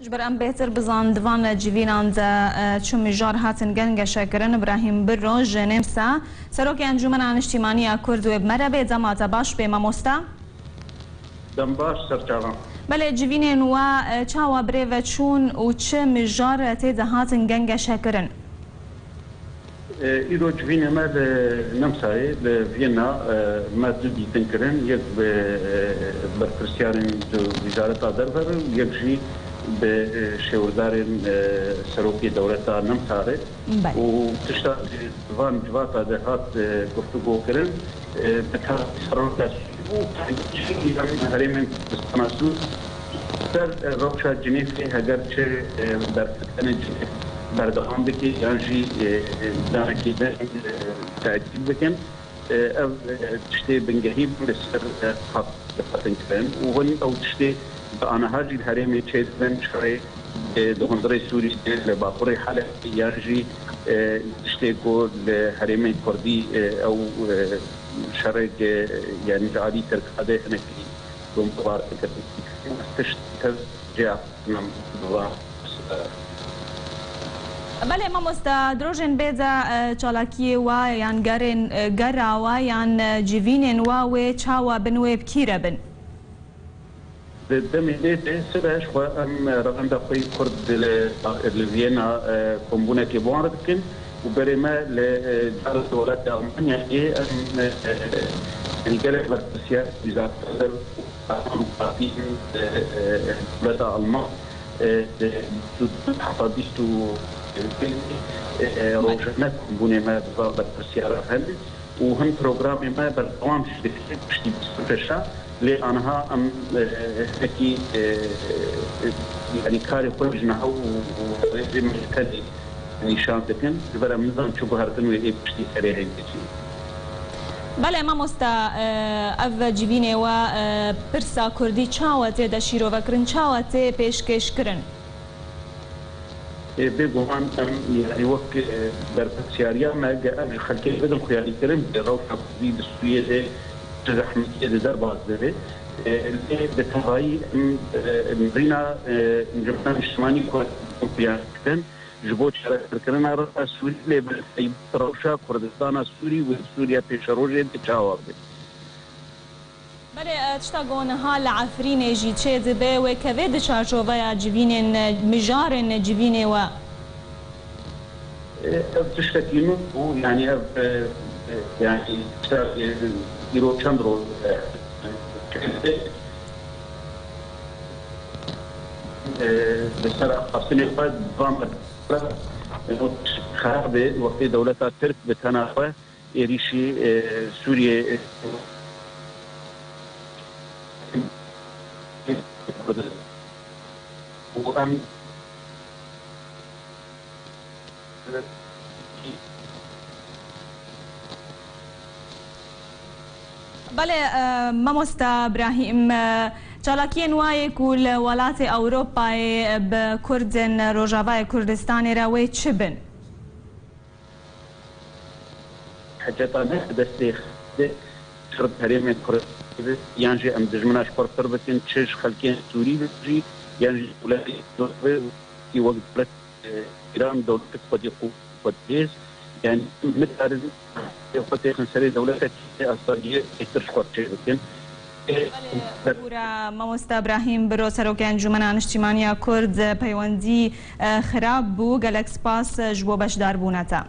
جبر ام بهتر بزان دوان جیوینان دا چو مجار هاتن گنگشه کرن ابراهیم برو جنمسا سروک انجمن اجتماعی کرد و مربع دمات باش به ماموستا دم باش سرچاوان بله جیوینن و چاوا بریو چون و چه مجار تید هاتن گنگشه کرن ایرو جوین ما نمسای لوینا ما دوی تنکرن یک به پرسیارن دو وزارتا دربر یک جی به شوردار سروکی دولتا نمساره و تشتا وان جواتا دهات گفتگو کردن به طرف سروکا و چیزی هریم بستانسو در روشا جنیفی اگر چه در فتن جنیف بردهان بکی یعنی دانکی تعدیل بکن تشتی بنگهی بسر خط فتن کردن و هنی او تشتی آنها جی هرمی چیز بن شرای دهندره سوری لباخوری حاله یعنی تشتی کو هرمی کردی او شرای یعنی عادی ترکاده نکی دم بار کردی تشتی ترجع نم دوام بله ماموستا دروژن بیدا چالاکی و یان گرا و یان جیوینن و چاوا بنوی بکیره بن دم دیت سرش و ام رقم دقی کرد لوینا کمبونه کی بوارد کن و برای ما لجال دولت آلمانیا ام الجلد برسیار وزارت ام قاطی دولت آلمان حفاظیت و روشنات بونه ما ضابط السيارة هل وهم برنامج ما برنامج شديد بسرعة لأنها أم هكي يعني كاري خرجنا أو وزي كذي نشان تكن برا نظام شو بهرتن ويجي بشتي سريع يجي بله ماموستا اف جیوینه و پرسا کردی چاوته دشیرو و کرن چاوته پیشکش کرن بگوان يعني وقت در سیاریا ما جا خلقی بدم خیالی کرن روش کردی دستویه ده زحمتی ده در باز ده به تهایی نرینا جبران اجتماعی کردن کردن جبوت شرکت کردن را سوری لیبل روشا کردستان سوری و سوریا پیش روزه دچاوه بله تشتا گونه لعفرین جی چه دبه و کبد چارچوبه جیوینن مجارن جیوینه و تشتكينه يعني يعني يرو چندرو بسرعة خاصني قد ضامن خرابة وقت دولة ترك بتناقض يريشي سوريا وأم بله ماموستا ابراهیم چالاکی نوای کول ولات اوروپای به کردن روجاوای کردستان روی چه بن؟ حاجتانه دستیخ شرط حریم کرد یعنی ام دجمناش پرتر بکن چش خلکین سوری بجی یعنی ولای دوره کی وقت ایران دولت خودی قدیس يعني مثل وقت خنسري دولتك أصلية ترشقط شيء لكن بورا ماموستا ابراهیم برو سروک انجمن اجتماعی کرد پیوندی خراب بو گلکس پاس جبو بشدار بونتا